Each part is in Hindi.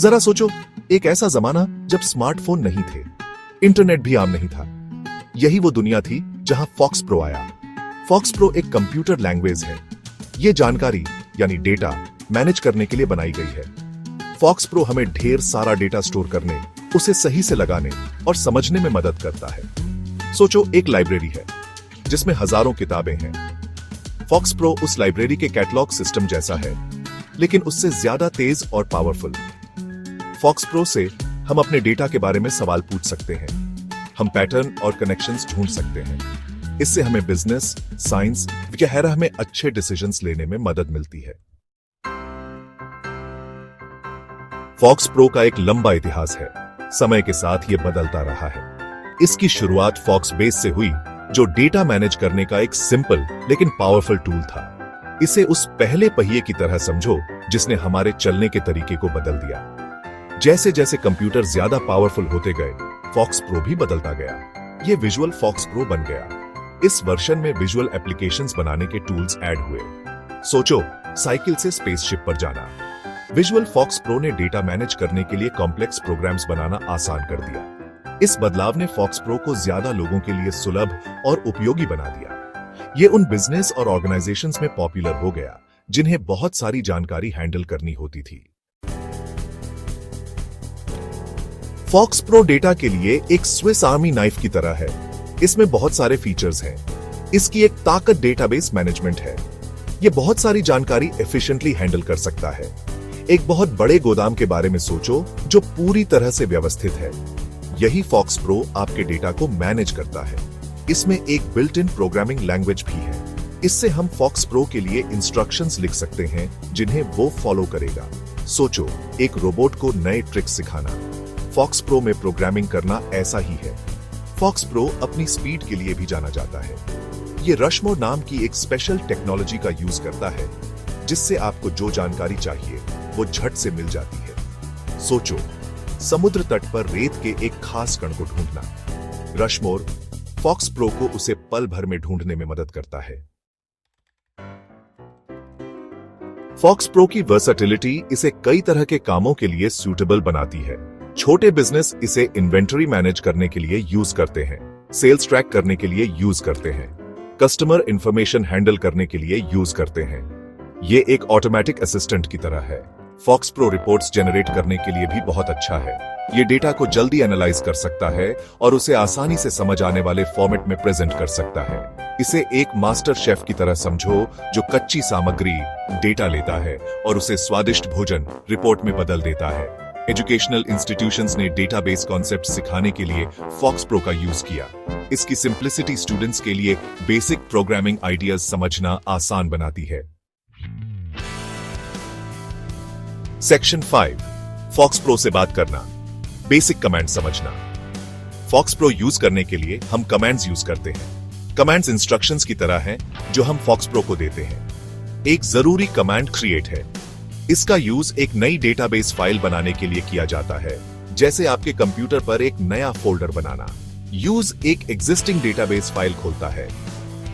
जरा सोचो, एक ऐसा जमाना जब स्मार्टफोन नहीं थे, इंटरनेट भी आम नहीं था। यही वो दुनिया थी जहां फॉक्स प्रो आया। फॉक्स प्रो एक कंप्यूटर लैंग्वेज है। ये जानकारी यानी डेटा मैनेज करने के लिए बनाई गई है। फॉक्स प्रो हमें ढेर सारा डेटा स्टोर करने, उसे सही से लगाने और समझने में मदद करता है। सोचो, एक लाइब्रेरी है जिसमें हजारों किताबें हैं। फॉक्स प्रो उस लाइब्रेरी के कैटलॉग सिस्टम जैसा है, लेकिन उससे ज्यादा तेज और पावरफुल। फॉक्स प्रो से हम अपने डेटा के बारे में सवाल पूछ सकते हैं। हम पैटर्न और कनेक्शंस ढूंढ सकते हैं। इससे हमें बिजनेस, साइंस वगैरह में अच्छे डिसीजंस लेने में मदद मिलती है। फॉक्स प्रो का एक लंबा इतिहास है। समय के साथ यह बदलता रहा है। इसकी शुरुआत फॉक्स बेस से हुई, जो डेटा मैनेज करने का एक सिंपल लेकिन पावरफुल टूल था। इसे उस पहले पहिए की तरह समझो जिसने हमारे चलने के तरीके को बदल दिया। जैसे जैसे कंप्यूटर ज्यादा पावरफुल होते गए, फॉक्स प्रो भी बदलता गया। ये विजुअल फॉक्स प्रो बन गया। इस वर्जन में विजुअल एप्लीकेशंस बनाने के टूल्स ऐड हुए। सोचो, साइकिल से स्पेसशिप पर जाना। विजुअल फॉक्स प्रो ने डेटा मैनेज करने के लिए कॉम्प्लेक्स प्रोग्राम्स बनाना आसान कर दिया। इस बदलाव ने फॉक्स प्रो को ज्यादा लोगों के लिए सुलभ और उपयोगी बना दिया। ये उन बिजनेस और ऑर्गेनाइजेशंस में पॉपुलर हो गया जिन्हें बहुत सारी जानकारी हैंडल करनी होती थी। फॉक्स प्रो डेटा के लिए एक स्विस आर्मी नाइफ की तरह है। इसमें बहुत सारे फीचर्स हैं। इसकी एक ताकत डेटाबेस मैनेजमेंट है। यह बहुत सारी जानकारी एफिशिएंटली हैंडल कर सकता है। एक बहुत बड़े गोदाम के बारे में सोचो जो पूरी तरह से व्यवस्थित है। यही फॉक्स प्रो आपके डेटा को मैनेज करता है। इसमें एक बिल्ट इन प्रोग्रामिंग लैंग्वेज भी है। इससे हम फॉक्स प्रो के लिए इंस्ट्रक्शंस लिख सकते हैं जिन्हें वो फॉलो करेगा। सोचो, एक रोबोट को नए ट्रिक्स सिखाना। फॉक्स प्रो में प्रोग्रामिंग करना ऐसा ही है। फॉक्स प्रो अपनी स्पीड के लिए भी जाना जाता है। ये रशमोर नाम की एक स्पेशल टेक्नोलॉजी का यूज करता है, जिससे आपको जो जानकारी चाहिए वो झट से मिल जाती है। सोचो, समुद्र तट पर रेत के एक खास कण को ढूंढना। रशमोर फॉक्स प्रो को उसे पल भर में ढूंढने में मदद करता है। फॉक्स प्रो की वर्सेटिलिटी इसे कई तरह के कामों के लिए सूटेबल बनाती है। छोटे बिजनेस इसे इन्वेंटरी मैनेज करने के लिए यूज करते हैं, सेल्स ट्रैक करने के लिए यूज करते हैं, कस्टमर इंफॉर्मेशन हैंडल करने के लिए यूज करते हैं। ये एक ऑटोमेटिक असिस्टेंट की तरह है। फॉक्स प्रो रिपोर्ट्स जनरेट करने के लिए भी बहुत अच्छा है। ये डेटा को जल्दी एनालाइज कर सकता है और उसे आसानी से समझ आने वाले फॉर्मेट में प्रेजेंट कर सकता है। इसे एक मास्टर शेफ की तरह समझो जो कच्ची सामग्री डेटा लेता है और उसे स्वादिष्ट भोजन रिपोर्ट में बदल देता है। एजुकेशनल इंस्टीट्यूशंस ने डेटाबेस कॉन्सेप्ट सिखाने के लिए फॉक्स प्रो का यूज किया। इसकी सिंप्लिसिटी स्टूडेंट्स के लिए बेसिक प्रोग्रामिंग आइडियाज समझना आसान बनाती है। सेक्शन 5, फॉक्स प्रो से बात करना, बेसिक कमांड समझना। फॉक्स प्रो यूज करने के लिए हम कमांड्स यूज करते हैं। कमांड्स इंस्ट्रक्शंस की तरह हैं जो हम फॉक्स प्रो को देते हैं। एक जरूरी कमांड क्रिएट है। इसका यूज एक नई डेटाबेस फाइल बनाने के लिए किया जाता है, जैसे आपके कंप्यूटर पर एक नया फोल्डर बनाना। यूज एक एग्जिस्टिंग डेटाबेस फाइल खोलता है।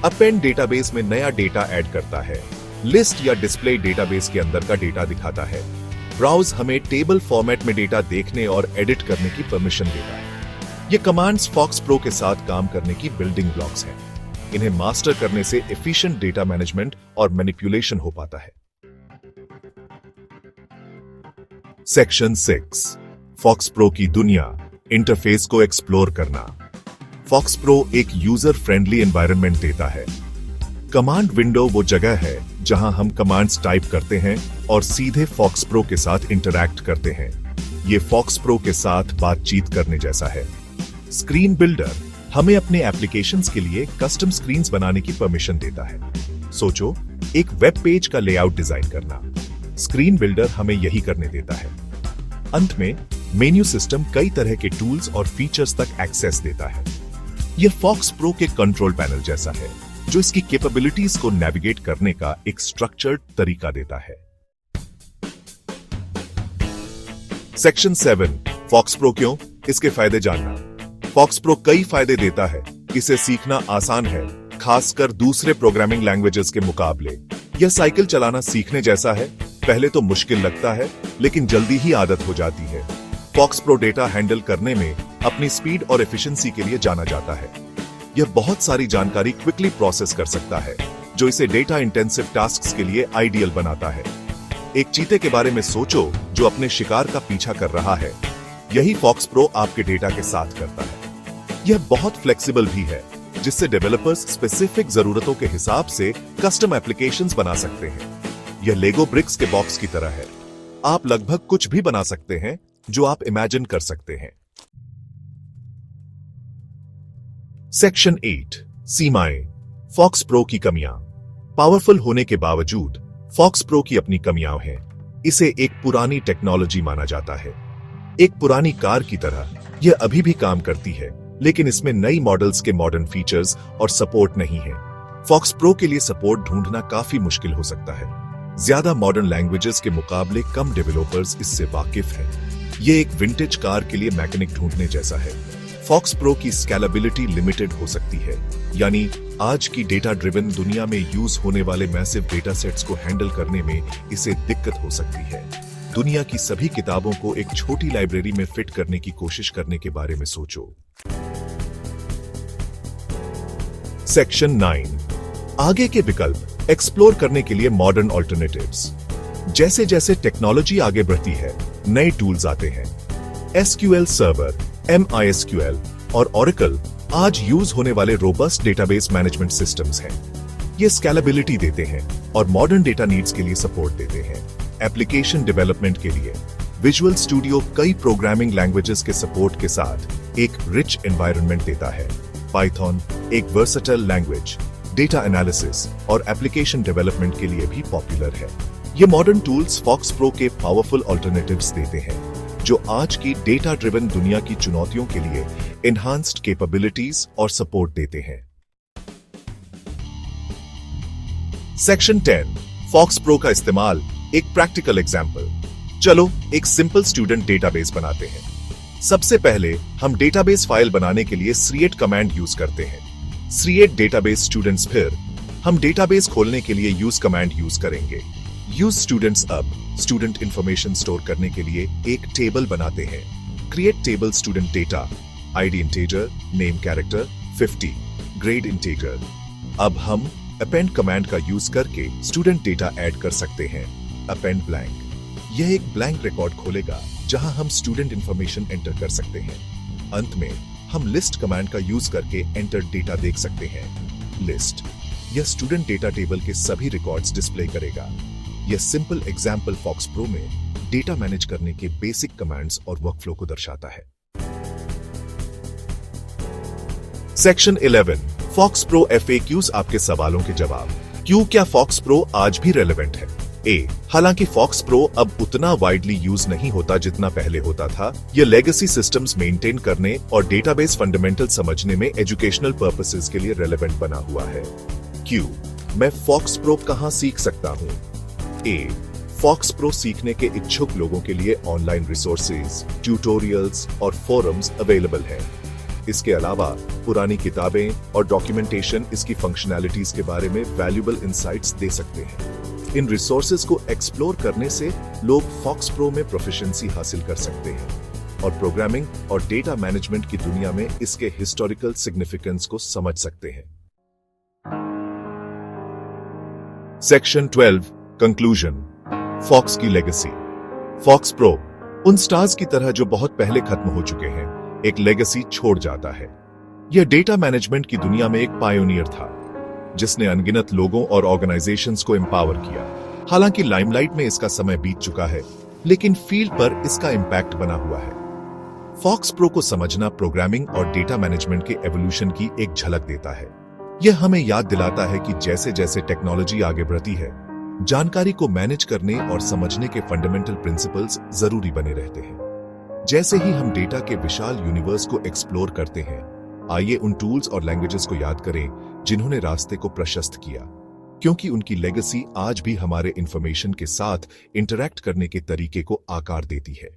अपेंड डेटाबेस में नया डेटा ऐड करता है। लिस्ट या डिस्प्ले डेटाबेस के अंदर का डेटा दिखाता है। ब्राउज हमें टेबल फॉर्मेट में डेटा देखने और एडिट करने की परमिशन देता है। ये कमांड्स फॉक्स प्रो के साथ काम करने की बिल्डिंग ब्लॉक्स हैं। इन्हें मास्टर करने से एफिशिएंट डेटा मैनेजमेंट और मैनिपुलेशन हो पाता है। सेक्शन 6, फॉक्स प्रो की दुनिया, इंटरफेस को एक्सप्लोर करना। फॉक्स प्रो एक यूजर फ्रेंडली एनवायरनमेंट देता है। कमांड विंडो वो जगह है जहां हम कमांड्स टाइप करते हैं और सीधे फॉक्स प्रो के साथ इंटरैक्ट करते हैं। ये फॉक्स प्रो के साथ बातचीत करने जैसा है। स्क्रीन बिल्डर हमें अपने एप्लीकेशंस के लिए कस्टम स्क्रीन्स बनाने की परमिशन देता है। सोचो, एक वेब पेज का लेआउट डिजाइन करना। स्क्रीन बिल्डर हमें यही करने देता है। अंत में मेन्यू सिस्टम कई तरह के टूल्स और फीचर्स तक एक्सेस देता है। यह फॉक्स प्रो के कंट्रोल पैनल जैसा है, जो इसकी कैपेबिलिटीज को नेविगेट करने का एक स्ट्रक्चर्ड तरीका देता है। सेक्शन 7, फॉक्स प्रो क्यों, इसके फायदे जानना। फॉक्स प्रो कई फायदे देता है। इसे सीखना आसान है, खासकर दूसरे प्रोग्रामिंग लैंग्वेजेस के मुकाबले। यह साइकिल चलाना सीखने जैसा है। पहले तो मुश्किल लगता है, लेकिन जल्दी ही आदत हो जाती है। फॉक्स प्रो डेटा हैंडल करने में अपनी स्पीड और एफिशिएंसी के लिए जाना जाता है। यह बहुत सारी जानकारी क्विकली प्रोसेस कर सकता है, जो इसे डेटा इंटेंसिव टास्क्स के लिए आइडियल बनाता है। एक चीते के बारे में सोचो जो अपने शिकार का पीछा कर रहा है। यही फॉक्स प्रो आपके डेटा के साथ करता है। यह बहुत फ्लेक्सिबल भी है, जिससे डेवलपर्स स्पेसिफिक जरूरतों के हिसाब से कस्टम एप्लीकेशंस बना सकते हैं। यह लेगो ब्रिक्स के बॉक्स की तरह है। आप लगभग कुछ भी बना सकते हैं जो आप इमेजिन कर सकते हैं। सेक्शन 8 सीमाएं। फॉक्स प्रो की कमियां। पावरफुल होने के बावजूद फॉक्स प्रो की अपनी कमियां हैं। इसे एक पुरानी टेक्नोलॉजी माना जाता है। एक पुरानी कार की तरह यह अभी भी काम करती है, लेकिन इसमें नई मॉडल्स के मॉडर्न फीचर्स और सपोर्ट नहीं है। फॉक्स प्रो के लिए सपोर्ट ढूंढना काफी मुश्किल हो सकता है। ज्यादा मॉडर्न लैंग्वेजेस के मुकाबले कम डेवलपर्स इससे वाकिफ हैं। ये एक विंटेज कार के लिए मैकेनिक ढूंढने जैसा है। फॉक्स प्रो की स्केलेबिलिटी लिमिटेड हो सकती है, यानी आज की डेटा ड्रिवन दुनिया में यूज होने वाले मैसिव डेटा सेट्स को हैंडल करने में इसे दिक्कत हो सकती है। दुनिया की सभी किताबों को एक छोटी लाइब्रेरी में फिट करने की कोशिश करने के बारे में सोचो। सेक्शन 9 आगे के विकल्प एक्सप्लोर करने के लिए मॉडर्न ऑल्टरनेटिव्स। जैसे जैसे टेक्नोलॉजी आगे बढ़ती है, नए टूल्स आते हैं। एसक्यूएल सर्वर, MySQL और Oracle आज यूज होने वाले रोबस्ट डेटाबेस मैनेजमेंट सिस्टम्स हैं। ये स्केलेबिलिटी देते हैं और मॉडर्न डेटा नीड्स के लिए सपोर्ट देते हैं। एप्लीकेशन डेवलपमेंट के लिए विजुअल स्टूडियो कई प्रोग्रामिंग लैंग्वेजेस के सपोर्ट के साथ एक रिच एनवायरनमेंट देता है। पाइथन एक वर्सेटाइल लैंग्वेज डेटा एनालिसिस और एप्लीकेशन डेवलपमेंट के लिए भी पॉपुलर है। ये मॉडर्न टूल्स फॉक्स प्रो के पावरफुल ऑल्टरनेटिव्स देते हैं, जो आज की डेटा ड्रिवन दुनिया की चुनौतियों के लिए एनहांस्ड कैपेबिलिटीज और सपोर्ट देते हैं। सेक्शन 10 फॉक्स प्रो का इस्तेमाल। एक प्रैक्टिकल एग्जांपल। चलो एक सिंपल स्टूडेंट डेटाबेस बनाते हैं। सबसे पहले हम डेटाबेस फाइल बनाने के लिए create कमांड यूज करते हैं। create database students. फिर हम डेटाबेस खोलने के लिए use कमांड यूज करेंगे। use students. अब स्टूडेंट इंफॉर्मेशन स्टोर करने के लिए एक टेबल बनाते हैं। create table student data, id integer, name character 50, grade integer. अब हम append कमांड का यूज करके स्टूडेंट डेटा ऐड कर सकते हैं। append blank। यह एक ब्लैंक रिकॉर्ड खोलेगा जहां हम स्टूडेंट इंफॉर्मेशन एंटर कर सकते हैं। अंत में हम लिस्ट कमांड का यूज करके एंटर डेटा देख सकते हैं। लिस्ट यह स्टूडेंट डेटा टेबल के सभी रिकॉर्ड्स डिस्प्ले करेगा। यह सिंपल एग्जांपल फॉक्स प्रो में डेटा मैनेज करने के बेसिक कमांड्स और वर्कफ्लो को दर्शाता है। सेक्शन 11 फॉक्स प्रो FAQs आपके सवालों के जवाब। क्यों क्या फॉक्स प्रो आज भी रेलेवेंट है? हालांकि फॉक्स प्रो अब उतना वाइडली यूज नहीं होता जितना पहले होता था, यह लेगेसी सिस्टम्स मेंटेन करने और डेटाबेस फंडामेंटल समझने में एजुकेशनल पर्पसेस के लिए रेलेवेंट बना हुआ है। क्यों? मैं फॉक्स प्रो कहां सीख सकता हूं? फॉक्स प्रो सीखने के इच्छुक लोगों के लिए ऑनलाइन रिसोर्सेज, ट्यूटोरियल्स और फोरम्स अवेलेबल हैं। इसके अलावा पुरानी किताबें और डॉक्यूमेंटेशन इसकी फंक्शनैलिटीज के बारे में वैल्यूएबल इंसाइट्स दे सकते हैं। इन रिसोर्सेज को एक्सप्लोर करने से लोग फॉक्स प्रो में प्रोफिशिएंसी हासिल कर सकते हैं और प्रोग्रामिंग और डेटा मैनेजमेंट की दुनिया में इसके हिस्टोरिकल सिग्निफिकेंस को समझ सकते हैं। Section 12 conclusion. फॉक्स की लेगेसी। फॉक्स प्रो उन स्टार्स की तरह जो बहुत पहले खत्म हो चुके हैं, एक लेगेसी छोड़ जाता है। यह डेटा मैनेजमेंट की दुनिया में एक पायोनियर था, जिसने अनगिनत लोगों और ऑर्गेनाइजेशंस को एम्पावर किया। हालांकि लाइमलाइट में इसका समय बीत चुका है, लेकिन फील्ड पर इसका इंपैक्ट बना हुआ है। फॉक्स प्रो को समझना प्रोग्रामिंग और डेटा मैनेजमेंट के एवोल्यूशन की एक झलक देता है। यह हमें याद दिलाता है कि जैसे जैसे टेक्नोलॉजी आगे बढ़ती है, जानकारी को मैनेज करने और समझने के फंडामेंटल प्रिंसिपल्स जरूरी बने रहते हैं। जैसे ही हम डेटा के विशाल यूनिवर्स को एक्सप्लोर करते हैं, आइए उन टूल्स और लैंग्वेजेस को याद करें जिन्होंने रास्ते को प्रशस्त किया, क्योंकि उनकी लेगेसी आज भी हमारे इंफॉर्मेशन के साथ इंटरैक्ट करने के तरीके को आकार देती है।